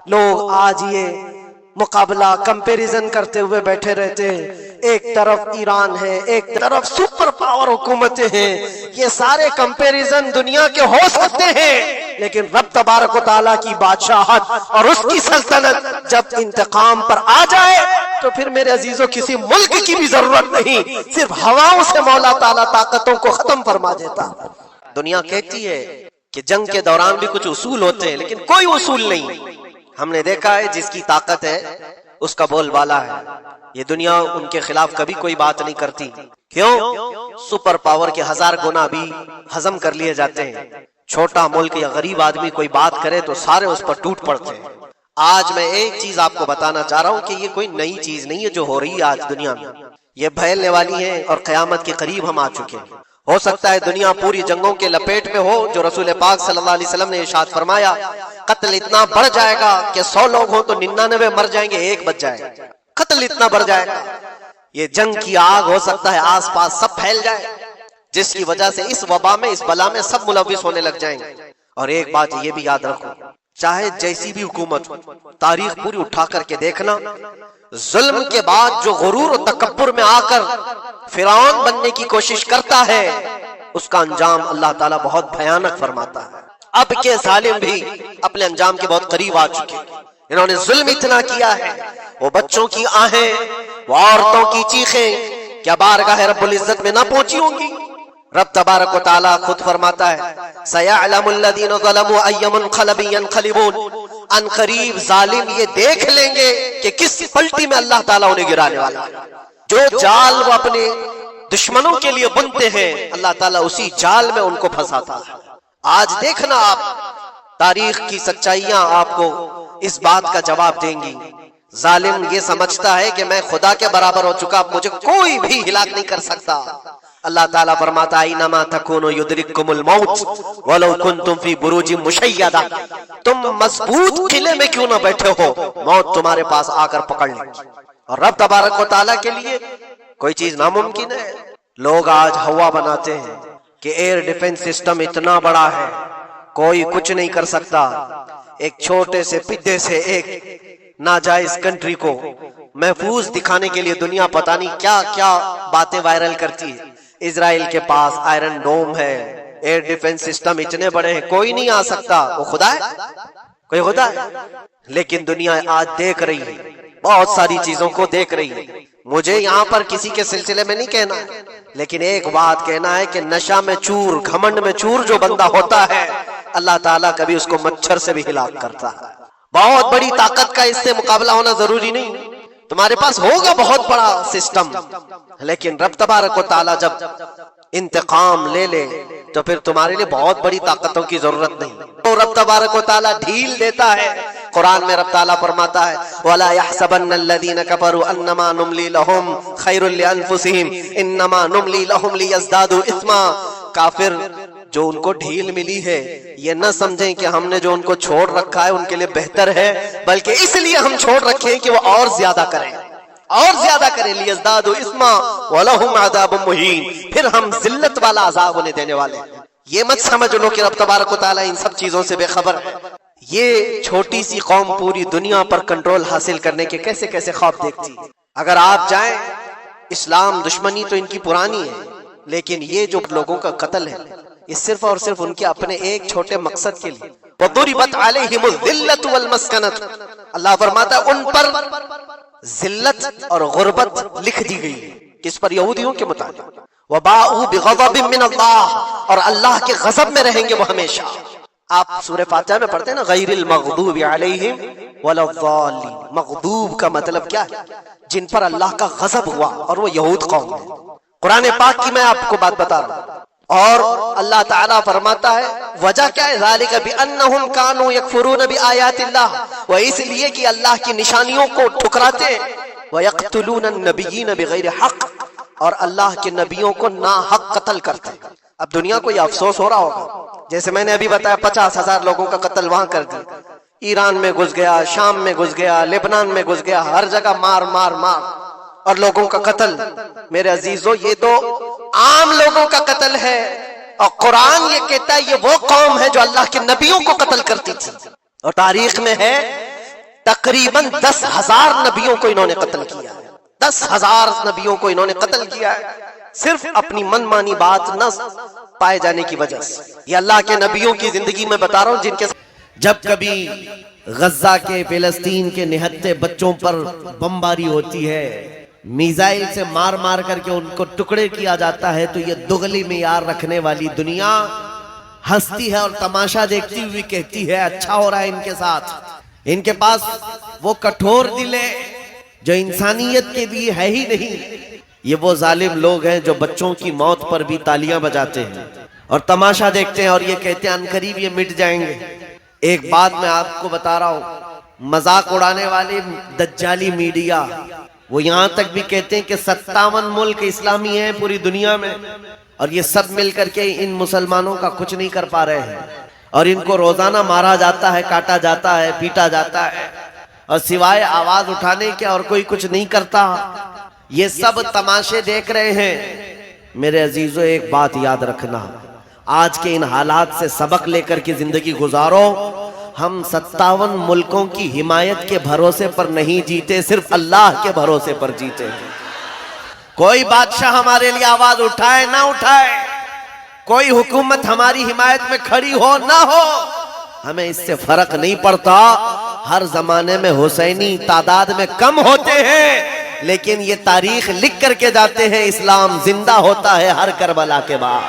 لوگ آج یہ مقابلہ کمپیریزن کرتے ہوئے بیٹھے رہتے ہیں، ایک طرف ایران ہے، ایک طرف سپر پاور حکومتیں ہیں، یہ سارے کمپیریزن دنیا کے ہو سکتے ہیں، لیکن رب تبارک و تعالیٰ کی بادشاہت اور اس کی سلطنت جب انتقام پر آ جائے تو پھر میرے عزیزوں کسی ملک کی بھی ضرورت نہیں، صرف ہواؤں سے مولا تعالیٰ طاقتوں کو ختم فرما دیتا۔ دنیا کہتی ہے کہ جنگ کے دوران بھی کچھ اصول ہوتے ہیں، لیکن کوئی اصول نہیں۔ ہم نے دیکھا ہے جس کی طاقت ہے اس کا بول بالا ہے، یہ دنیا ان کے خلاف کبھی کوئی بات نہیں کرتی۔ کیوں؟ سپر پاور کے 1000 گنا بھی ہضم کر لیے جاتے ہیں۔ چھوٹا ملک یا غریب آدمی کوئی بات کرے تو سارے اس پر ٹوٹ پڑتے ہیں۔ آج میں ایک چیز آپ کو بتانا چاہ رہا ہوں کہ یہ کوئی نئی چیز نہیں ہے جو ہو رہی ہے آج دنیا میں، یہ پھیلنے والی ہے اور قیامت کے قریب ہم آ چکے ہیں۔ ہو سکتا ہے دنیا پوری جنگوں کے لپیٹ میں ہو، جو رسول پاک صلی اللہ علیہ وسلم نے ارشاد فرمایا قتل اتنا بڑھ جائے گا کہ 100 لوگ ہوں تو 99 مر جائیں گے، ایک بچ جائے گا۔ قتل اتنا بڑھ جائے گا، یہ جنگ کی آگ ہو سکتا ہے آس پاس سب پھیل جائے، جس کی وجہ سے اس وبا میں، اس بلا میں سب ملوث ہونے لگ جائیں گے۔ اور ایک بات یہ بھی یاد رکھو، چاہے جیسی بھی حکومت ہو، تاریخ پوری اٹھا کر کے دیکھنا، ظلم کے بعد جو غرور و تکبر میں آ کر فرعون بننے کی کوشش کرتا ہے، اس کا انجام اللہ تعالیٰ بہت بھیانک فرماتا ہے۔ اب کے ظالم بھی اپنے انجام کے بہت قریب آ چکے، انہوں نے ظلم اتنا کیا ہے، وہ بچوں کی آہیں، وہ عورتوں کی چیخیں کیا بارگاہ رب العزت میں نہ پہنچی ہوں گی؟ رب تبارک و تعالیٰ خود فرماتا ہے سَيَعْلَمُ الَّذِينَ ظَلَمُوا أَيَّ مُنْقَلَبٍ يَنْقَلِبُونَ، ان قریب ظالم یہ دیکھ لیں گے کہ کس پلٹی میں اللہ تعالیٰ انہیں گرانے والا ہے۔ جو جال وہ اپنے دشمنوں کے لیے بنتے ہیں، اللہ تعالیٰ اسی جال میں ان کو پھنساتا ہے۔ آج دیکھنا آپ، تاریخ کی سچائیاں آپ کو اس بات کا جواب دیں گی۔ ظالم یہ سمجھتا ہے کہ میں خدا کے برابر ہو چکا، مجھے کوئی بھی ہلاک نہیں کر سکتا۔ اللہ تعالیٰ فرماتا ہے اِنَّمَا تَكُونُوا يُدْرِكْكُمُ الْمَوْتُ وَلَوْ كُنْتُمْ فِي بُرُوجٍ مُشَيَّدَةٍ، تم مضبوط قلعے میں کیوں نہ بیٹھے ہو، موت تمہارے پاس آ کر پکڑ لے۔ اور رب تبارک و تعالیٰ کے لیے کوئی چیز ناممکن ہے۔ لوگ آج ہوا بناتے ہیں کہ ایئر ڈیفنس سسٹم اتنا بڑا ہے کوئی کچھ نہیں کر سکتا۔ ایک چھوٹے سے پدے سے ایک ناجائز کنٹری کو محفوظ دکھانے کے لیے دنیا پتہ نہیں کیا کیا باتیں وائرل کرتی ہے۔ اسرائیل کے پاس آئرن ڈوم ہے، ایئر ڈیفنس سسٹم اتنے بڑے ہیں، کوئی نہیں آ سکتا۔ وہ خدا ہے؟ کوئی خدا ہے؟ لیکن دنیا آج دیکھ رہی ہے، بہت ساری چیزوں کو دیکھ رہی ہے۔ مجھے یہاں پر کسی کے سلسلے میں نہیں کہنا ہے، لیکن ایک بات کہنا ہے کہ نشہ میں چور، گھمنڈ میں چور جو بندہ ہوتا ہے، اللہ تعالیٰ کبھی اس کو مچھر سے بھی ہلاک کرتا ہے۔ بہت بڑی طاقت کا اس سے مقابلہ ہونا ضروری نہیں، تمہارے پاس ہوگا بہت بڑا سسٹم، لیکن رب تبارک و تعالیٰ جب انتقام لے لے تو پھر تمہارے لیے بہت بڑی طاقتوں کی ضرورت نہیں۔ تو رب تبارک و تعالیٰ ڈھیل دیتا ہے۔ قرآن میں رب تعالیٰ فرماتا ہے وَلَا يَحْسَبَنَّ الَّذِينَ كَفَرُوا أَنَّمَا نُمْلِي لَهُمْ خَيْرٌ لِأَنفُسِهِمْ إِنَّمَا نُمْلِي لَهُمْ لِيَزْدَادُوا إِثْمًا۔ کافر جو ان کو ڈھیل ملی ہے یہ نہ سمجھیں کہ ہم نے جو ان کو چھوڑ رکھا ہے ان کے لیے بہتر ہے، بلکہ اس لیے ہم چھوڑ رکھے ہیں کہ وہ اور زیادہ کریں، اور زیادہ کریں۔ لِيَزْدَادُوا إِثْمًا وَلَهُمْ عَذَابٌ مُهِينٌ، پھر ہم ذلت والا عذاب انہیں دینے والے ہیں۔ یہ مت سمجھ لو کہ رب تبارک و تعالیٰ ان سب چیزوں سے بے خبر ہے۔ یہ چھوٹی سی قوم پوری دنیا پر کنٹرول حاصل کرنے کے کیسے کیسے خواب دیکھتی ہے۔ اگر آپ جائیں، اسلام دشمنی تو ان کی پرانی ہے، لیکن یہ جو لوگوں کا قتل ہے یہ صرف اور صرف ان کے اپنے ایک چھوٹے مقصد کے لیے۔ وَضُرِبَتْ عَلَيْهِمُ الذِّلَّةُ وَالْمَسْكَنَةُ، اللہ فرماتا ہے ان پر ذلت اور غربت لکھ دی گئی ہے۔ کس پر؟ یہودیوں کے متعلق۔ وَبَاءُوا بِغَضَبٍ مِّنَ اللَّهِ، اور اللہ کے غضب میں رہیں گے وہ ہمیشہ۔ آپ سورہ فاتحہ میں پڑھتے ہیں نا غیر المغضوب علیہم ولا الضالین، مغضوب کا مطلب کیا ہے؟ جن پر اللہ کا غضب ہوا، اور وہ یہود قوم ہے۔ قرآن پاک کی میں آپ کو بات بتا رہا ہوں، اور اللہ تعالیٰ فرماتا ہے وجہ کیا ہے؟ ذالک بانہم کانوا یکفرون بآیات اللہ، وہ اس لیے کہ اللہ کی نشانیوں کو ٹھکراتے ہیں، ویقتلون النبیین بغیر حق، اور اللہ کے نبیوں کو ناحق قتل کرتے ہیں۔ اب دنیا کو یہ افسوس ہو رہا ہوگا، جیسے میں نے ابھی بتایا 50,000 لوگوں کا قتل وہاں کر دیا، ایران میں گھس گیا، شام میں گھس گیا، لبنان میں گھس گیا، ہر جگہ مار مار مار اور لوگوں کا قتل۔ میرے عزیزو یہ تو عام لوگوں کا قتل ہے، اور قرآن یہ کہتا ہے یہ وہ قوم ہے جو اللہ کے نبیوں کو قتل کرتی تھی۔ اور تاریخ میں ہے تقریباً 10,000 نبیوں کو انہوں نے قتل کیا ہے، 10,000 نبیوں کو انہوں نے قتل کیا ہے، صرف اپنی من مانی بات نہ پائے جانے کی وجہ سے۔ یہ اللہ کے نبیوں کی زندگی میں بتا رہا ہوں جن کے جب کبھی غزہ کے فلسطین کے نہتے بچوں پر بمباری ہوتی ہے، میزائل سے مار مار کر کے ان کو ٹکڑے کیا جاتا ہے، تو یہ دغلی معیار رکھنے والی دنیا ہنستی ہے اور تماشا دیکھتی ہوئی کہتی ہے اچھا ہو رہا ہے ان کے ساتھ۔ ان کے پاس وہ کٹھور دل ہے جو انسانیت کے لیے ہے ہی نہیں۔ یہ وہ ظالم لوگ ہیں جو بچوں کی موت پر بھی تالیاں بجاتے ہیں اور تماشا دیکھتے ہیں اور یہ کہتے ہیں عنقریب یہ مٹ جائیں گے۔ ایک بات میں آپ کو بتا رہا ہوں، مذاق اڑانے والے دجالی میڈیا وہ یہاں تک بھی کہتے ہیں کہ 57 ملک اسلامی ہیں پوری دنیا میں، اور یہ سب مل کر کے ان مسلمانوں کا کچھ نہیں کر پا رہے ہیں، اور ان کو روزانہ مارا جاتا ہے، کاٹا جاتا ہے، پیٹا جاتا ہے، اور سوائے آواز اٹھانے کے اور کوئی کچھ نہیں کرتا۔ یہ سب تماشے دیکھ رہے ہیں۔ میرے عزیزو ایک بات یاد رکھنا، آج کے ان حالات سے سبق لے کر کے زندگی گزارو۔ ہم 57 ملکوں کی حمایت کے بھروسے پر نہیں جیتے، صرف اللہ کے بھروسے پر جیتے ہیں۔ کوئی بادشاہ ہمارے لیے آواز اٹھائے نہ اٹھائے، کوئی حکومت ہماری حمایت میں کھڑی ہو نہ ہو، ہمیں اس سے فرق نہیں پڑتا۔ ہر زمانے میں حسینی تعداد میں کم ہوتے ہیں، لیکن یہ تاریخ لکھ کر کے جاتے ہیں اسلام زندہ ہوتا ہے ہر کربلا کے بعد۔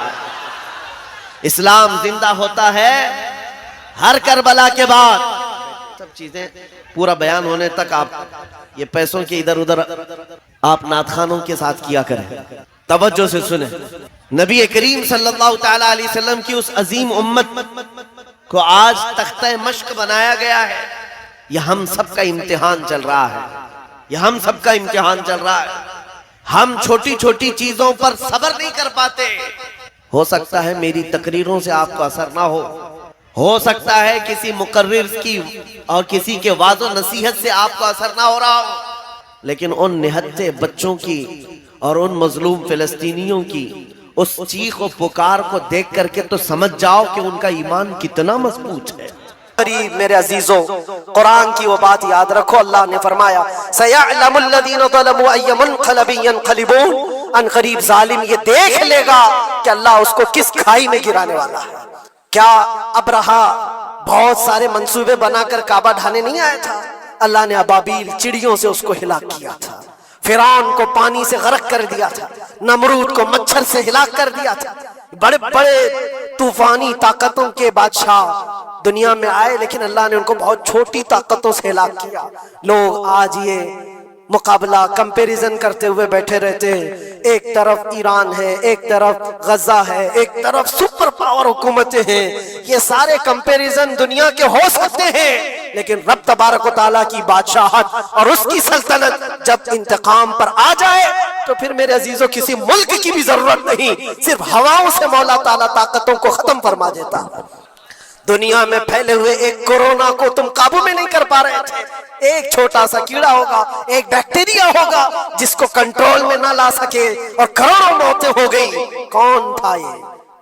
اسلام زندہ ہوتا ہے ہر کربلا کے بعد۔ سب چیزیں پورا بیان ہونے تک آپ یہ پیسوں کے ادھر ادھر آپ نعت خوانوں کے ساتھ کیا کریں، توجہ سے سنیں۔ نبی کریم صلی اللہ تعالی علیہ وسلم کی اس عظیم امت کو آج تختہ مشق بنایا گیا ہے۔ یہ ہم سب کا امتحان چل رہا ہے، یہ ہم سب کا امتحان چل رہا ہے۔ ہم چھوٹی چھوٹی چیزوں پر صبر نہیں کر پاتے۔ ہو سکتا ہے میری تقریروں سے آپ کو اثر نہ ہو سکتا ہے کسی مقرر کی اور کسی کے وعظ و نصیحت سے آپ کو اثر نہ ہو رہا ہو، لیکن ان نہتے بچوں کی اور ان مظلوم فلسطینیوں کی اس چیخ و پکار کو دیکھ کر کے تو سمجھ جاؤ کہ ان کا ایمان کتنا مضبوط ہے۔ قریب میرے عزیزوں، قرآن کی وہ بات یاد رکھو، اللہ نے فرمایا سَيَعْلَمُ الَّذِينَ ظَلَمُوا أَيَّ مُنْقَلَبٍ يَنْقَلِبُونَ، ان قریب ظالم یہ دیکھ لے گا کہ اللہ اس کو کس کھائی میں گرانے والا ہے۔ کیا ابرہا بہت سارے منصوبے بنا کر کعبہ ڈھانے نہیں آیا تھا؟ اللہ نے ابابیل چڑیوں سے اس کو ہلاک کیا تھا، فرعون کو پانی سے غرق کر دیا تھا، نمرود کو مچھر سے ہلاک کر دیا تھا۔ بڑے بڑے طوفانی طاقتوں کے بادشاہ دنیا میں آئے، لیکن اللہ نے ان کو بہت چھوٹی طاقتوں سے ہلاک کیا۔ لوگ آج یہ مقابلہ کمپیریزن کرتے ہوئے بیٹھے رہتے ہیں، ایک طرف ایران ہے، ایک طرف غزہ ہے، ایک طرف سپر پاور حکومتیں ہیں۔ یہ سارے کمپیریزن دنیا کے ہو سکتے ہیں، لیکن رب تبارک و تعالیٰ کی بادشاہت اور اس کی سلطنت جب انتقام پر آ جائے تو پھر میرے عزیزوں کسی ملک کی بھی ضرورت نہیں، صرف ہواؤں سے مولا تعالیٰ طاقتوں کو ختم فرما دیتا۔ دنیا میں پھیلے ہوئے ایک کورونا کو تم قابو میں نہیں کر پا رہے تھے، ایک چھوٹا سا کیڑا ہوگا، ایک بیکٹیریا ہوگا جس کو کنٹرول میں نہ لا سکے اور کروڑوں موتیں ہو گئی۔ کون تھا یہ؟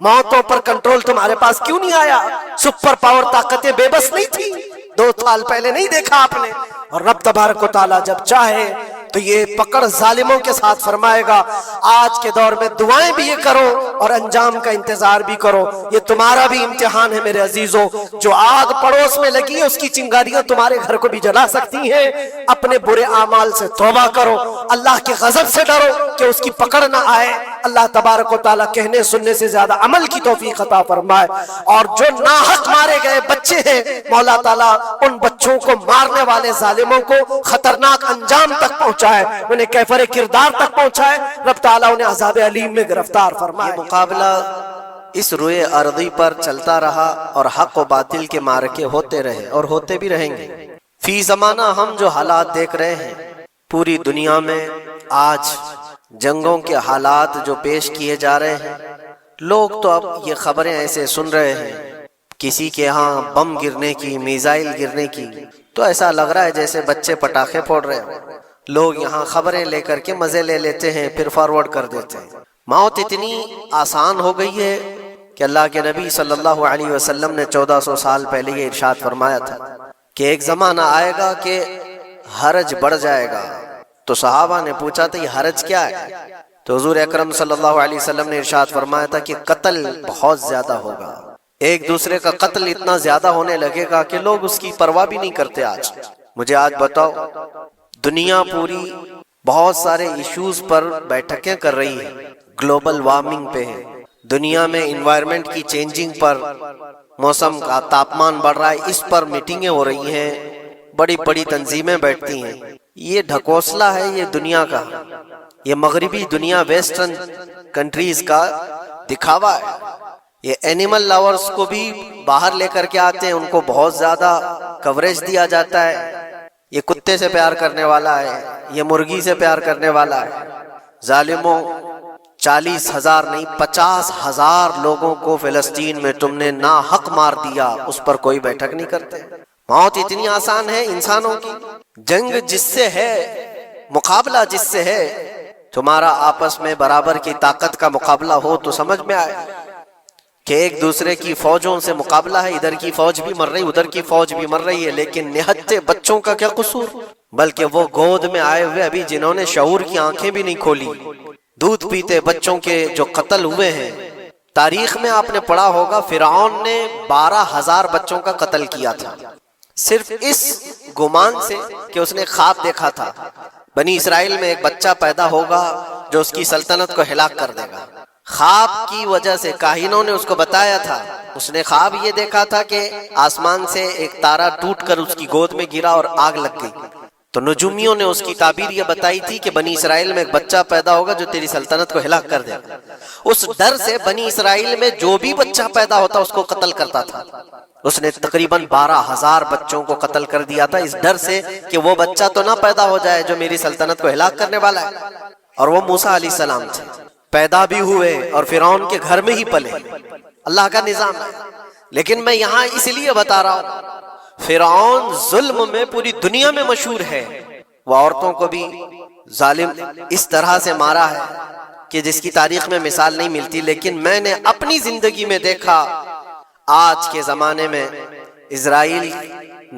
موتوں پر کنٹرول تمہارے پاس کیوں نہیں آیا؟ سپر پاور طاقتیں بے بس نہیں تھی؟ 2 سال پہلے نہیں دیکھا آپ نے؟ اور رب تبارک و تعالیٰ جب چاہے تو یہ پکڑ ظالموں کے ساتھ فرمائے گا۔ آج کے دور میں دعائیں بھی یہ کرو اور انجام کا انتظار بھی کرو۔ یہ تمہارا بھی امتحان ہے میرے عزیزوں۔ جو آگ پڑوس میں لگی ہے اس کی چنگاریاں تمہارے گھر کو بھی جلا سکتی ہیں۔ اپنے برے اعمال سے توبہ کرو، اللہ کے غضب سے ڈرو کہ اس کی پکڑ نہ آئے۔ اللہ تبارک و تعالیٰ کہنے سننے سے زیادہ عمل کی توفیق عطا فرمائے۔ اور جو ناحق مارے گئے بچے ہیں، مولا تعالیٰ ان بچوں کو مارنے والے ظالموں کو خطرناک انجام تک پہنچائے، انہیں کیفر کردار تک پہنچائے۔ رب تعالیٰ انہیں عذاب علیم میں گرفتار فرمائے۔ مقابلہ اس روئے ارضی پر چلتا رہا اور حق و باطل کے معرکے ہوتے رہے اور ہوتے بھی رہیں گے۔ فی زمانہ ہم جو حالات دیکھ رہے ہیں پوری دنیا میں، آج جنگوں کے حالات جو پیش کیے جا رہے ہیں، لوگ تو اب یہ خبریں ایسے سن رہے ہیں، کسی کے ہاں بم گرنے کی، میزائل گرنے کی، تو ایسا لگ رہا ہے جیسے بچے پٹاخے پھوڑ رہے ہیں۔ لوگ یہاں خبریں لے کر کے مزے لے لیتے ہیں، پھر فارورڈ کر دیتے ہیں۔ موت اتنی آسان ہو گئی ہے کہ اللہ کے نبی صلی اللہ علیہ وسلم نے 1400 سال پہلے یہ ارشاد فرمایا تھا کہ ایک زمانہ آئے گا کہ حرج بڑھ جائے گا. تو صحابہ نے پوچھا تھا یہ حرج کیا ہے؟ تو حضور اکرم صلی اللہ علیہ وسلم نے ارشاد فرمایا تھا کہ قتل بہت زیادہ ہوگا. ایک دوسرے کا قتل اتنا زیادہ ہونے لگے گا کہ لوگ اس کی پرواہ بھی نہیں کرتے. مجھے آج بتاؤ، دنیا پوری بہت سارے ایشوز پر بیٹھکیں کر رہی ہے، گلوبل وارمنگ پہ ہے، دنیا میں انوائرمنٹ کی چینجنگ پر، موسم کا تاپمان بڑھ رہا ہے، اس پر میٹنگیں ہو رہی ہیں، بڑی بڑی تنظیمیں بیٹھتی ہیں. یہ ڈھکوسلا ہے یہ دنیا کا، یہ مغربی دنیا ویسٹرن کنٹریز کا دکھاوا ہے. یہ اینیمل لاورز کو بھی باہر لے کر کے آتے ہیں، ان کو بہت زیادہ کوریج دیا جاتا ہے. یہ کتے سے پیار کرنے والا ہے، یہ مرغی سے پیار کرنے والا ہے. ظالموں، 40,000 نہیں 50,000 لوگوں کو فلسطین میں تم نے ناحق مار دیا، اس پر کوئی بیٹھک نہیں کرتے. موت اتنی آسان ہے انسانوں کی. جنگ جس سے ہے، مقابلہ جس سے ہے، تمہارا آپس میں برابر کی طاقت کا مقابلہ ہو تو سمجھ میں آئے کہ ایک دوسرے کی فوجوں سے مقابلہ ہے، ادھر کی فوج بھی مر رہی، ادھر کی فوج بھی مر رہی ہے، لیکن نہتے بچوں کا کیا قصور؟ بلکہ وہ گود میں آئے ہوئے ابھی جنہوں نے شعور کی آنکھیں بھی نہیں کھولی، دودھ پیتے بچوں کے جو قتل ہوئے ہیں. تاریخ میں آپ نے پڑھا ہوگا فرعون نے 12,000 بچوں کا قتل کیا تھا، صرف اس گمان سے کہ اس نے خواب دیکھا تھا بنی اسرائیل میں ایک بچہ پیدا ہوگا جو اس کی سلطنت کو ہلاک کر دے گا. خواب کی وجہ سے کاہنوں نے اس کو بتایا تھا، اس نے خواب یہ دیکھا تھا کہ آسمان سے ایک تارا ٹوٹ کر اس کی گود میں گرا اور آگ لگ گئی. تو نجومیوں نے اس کی تعبیر یہ بتائی تھی کہ بنی اسرائیل میں ایک بچہ پیدا ہوگا جو تیری سلطنت کو ہلاک کر دے گا. اس ڈر سے بنی اسرائیل میں جو بھی بچہ پیدا ہوتا اس کو قتل کرتا تھا. اس نے تقریباً 12,000 بچوں کو قتل کر دیا تھا اس ڈر سے کہ وہ بچہ تو نہ پیدا ہو جائے جو میری سلطنت کو ہلاک کرنے والا ہے. اور وہ موسیٰ علیہ السلام تھے، پیدا بھی ہوئے اور فرعون کے گھر میں ہی پلے. اللہ کا نظام ہے. لیکن میں یہاں اس لیے بتا رہا ہوں، فرعون ظلم میں پوری دنیا میں مشہور ہے. وہ عورتوں کو بھی ظالم اس طرح سے مارا ہے کہ جس کی تاریخ میں مثال نہیں ملتی. لیکن میں نے اپنی زندگی میں دیکھا، آج کے زمانے میں اسرائیل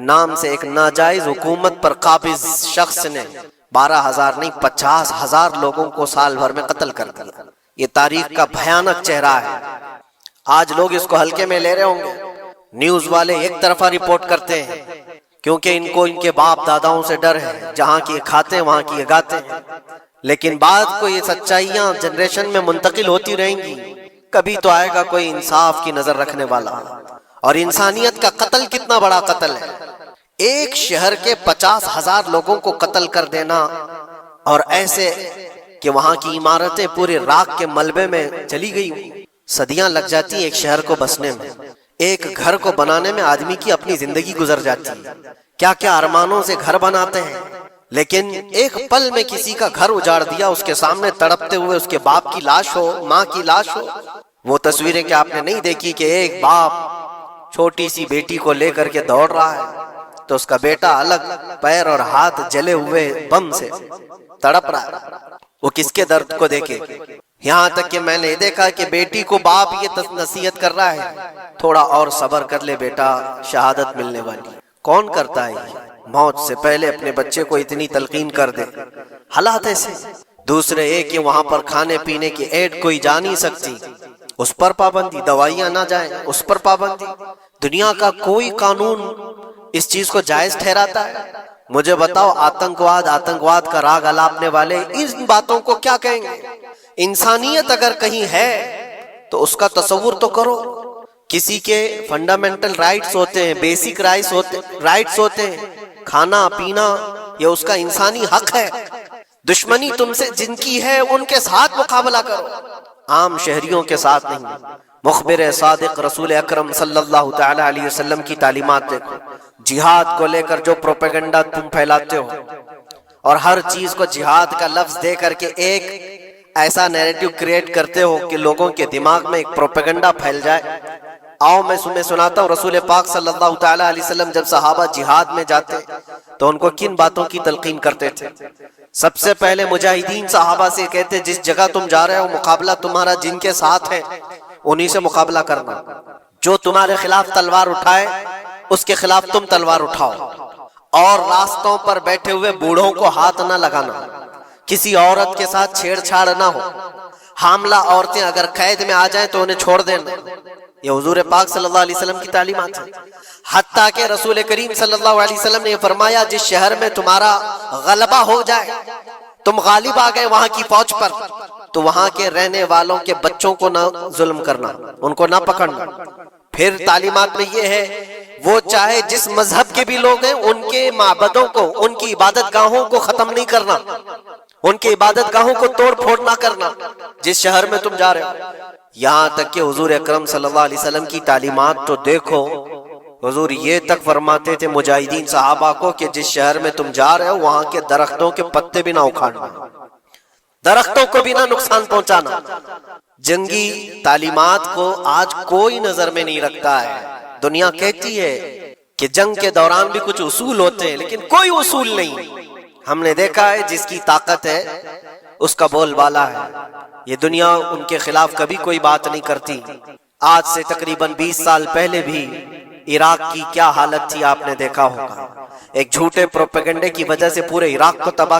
نام سے ایک ناجائز حکومت پر قابض شخص نے 12,000 نہیں 50,000 لوگوں کو سال بھر میں قتل کر دیا. یہ تاریخ کا بھیانک چہرہ ہے. آج لوگ اس کو ہلکے میں لے رہے ہوں گے. نیوز والے ایک طرفہ رپورٹ کرتے ہیں کیونکہ ان کو ان کے باپ داداؤں سے ڈر ہے، جہاں کی کھاتے ہیں وہاں کی گاتے ہیں. لیکن بعد کو یہ سچائیاں جنریشن میں منتقل ہوتی رہیں گی. کبھی تو آئے گا کوئی انصاف کی نظر رکھنے والا. اور انسانیت کا قتل کتنا بڑا قتل ہے. ایک شہر کے 50,000 لوگوں کو قتل کر دینا، اور ایسے کہ وہاں کی عمارتیں پورے راکھ کے ملبے میں چلی گئی. صدیاں لگ جاتی ایک شہر کو بسنے میں، ایک گھر کو بنانے میں آدمی کی اپنی زندگی گزر جاتی ہے. کیا کیا ارمانوں سے گھر بناتے ہیں، لیکن ایک پل میں کسی کا گھر اجاڑ دیا، اس کے سامنے تڑپتے ہوئے اس کے باپ کی لاش ہو، ماں کی لاش ہو. وہ تصویریں کہ آپ نے نہیں دیکھی کہ ایک باپ چھوٹی سی بیٹی کو لے کر کے دوڑ رہا ہے تو اس کا بیٹا الگ پیر اور ہاتھ جلے ہوئے بم سے تڑپ رہا ہے. وہ کس کے درد کو دیکھے. یہاں تک کہ میں نے دیکھا کہ بیٹی کو باپ یہ نصیحت کر رہا ہے، تھوڑا اور صبر کر لے بیٹا، شہادت ملنے والی. کون کرتا ہے موت سے پہلے اپنے بچے کو اتنی تلقین کر دے؟ حالات ایسے. دوسرے ایک کہ وہاں پر کھانے پینے کی ایڈ کوئی جا نہیں سکتی، اس پر پابندی. دوائیاں نہ جائیں، اس پر پابندی. دنیا کا کوئی قانون اس چیز کو جائز ٹھہراتا ہے؟ مجھے بتاؤ، آتنکواد کا راگ الاپنے والے ان باتوں کو کیا کہیں گے؟ انسانیت اگر کہیں ہے تو اس کا تصور تو کرو. کسی کے فنڈامنٹل رائٹس ہوتے ہیں، بیسک رائٹس ہوتے ہیں، کھانا پینا یہ اس کا انسانی حق ہے. دشمنی تم سے جن کی ہے ان کے ساتھ مقابلہ کرو، عام شہریوں کے ساتھ نہیں. مخبر صادق رسول اکرم صلی اللہ تعالی علیہ وسلم کی تعلیمات دیکھو. جہاد کو لے کر جو پروپیگنڈا تم پھیلاتے ہو اور ہر چیز کو جہاد کا لفظ دے کر کے ایک ایسا نیریٹو کریٹ کرتے ہو کہ لوگوں کے دماغ میں ایک پروپیگنڈا پھیل جائے. آؤ میں تمہیں سناتا ہوں رسول پاک صلی اللہ تعالی علیہ وسلم جب صحابہ جہاد میں جاتے تو ان کو کن باتوں کی تلقین کرتے تھے. سب سے پہلے مجاہدین صحابہ سے کہتے جس جگہ تم جا رہے ہو مقابلہ تمہارا جن کے ساتھ ہے انہی سے مقابلہ کرنا. جو تمہارے خلاف تلوار اٹھائے اس کے خلاف تم تلوار اٹھاؤ، اور راستوں پر بیٹھے ہوئے بوڑھوں کو ہاتھ نہ لگانا، کسی عورت کے ساتھ چھیڑ چھاڑ نہ ہو، حاملہ عورتیں اگر قید میں آ جائیں تو انہیں چھوڑ دینا۔ یہ حضور پاک صلی اللہ علیہ وسلم کی تعلیمات ہیں۔ حتیٰ کہ رسول کریم صلی اللہ علیہ وسلم نے یہ فرمایا جس شہر میں تمہارا غلبہ ہو جائے، تم غالب آ گئے وہاں کی فوج پر، تو وہاں کے رہنے والوں کے بچوں کو نہ ظلم کرنا، ان کو نہ پکڑنا۔ پھر تعلیمات میں یہ ہے وہ چاہے جس مذہب کے بھی لوگ ہیں ان کے معبدوں کو، ان کی عبادت گاہوں کو ختم نہیں کرنا، ان کی عبادت گاہوں کو توڑ پھوڑ نہ کرنا جس شہر میں تم جا رہے ہو۔ یہاں تک کہ حضور اکرم صلی اللہ علیہ وسلم کی تعلیمات تو دیکھو، حضور یہ تک فرماتے تھے مجاہدین صحابہ کو کہ جس شہر میں تم جا رہے ہو وہاں کے درختوں کے پتے بھی نہ اکھاڑنا، درختوں کو بھی نہ نقصان پہنچانا۔ جنگی تعلیمات کو آج کوئی نظر میں نہیں رکھتا ہے۔ دنیا کہتی ہے کہ جنگ کے دوران بھی کچھ اصول ہوتے ہیں، لیکن کوئی اصول نہیں۔ ہم نے دیکھا ہے جس کی طاقت ہے اس کا بول بالا ہے۔ یہ دنیا ان کے خلاف کبھی کوئی بات نہیں کرتی۔ آج سے تقریباً 20 سال پہلے بھی عراق کی کیا حالت تھی آپ نے دیکھا ہوگا۔ ایک جھوٹے پروپیگنڈے کی وجہ سے پورے عراق کو تباہ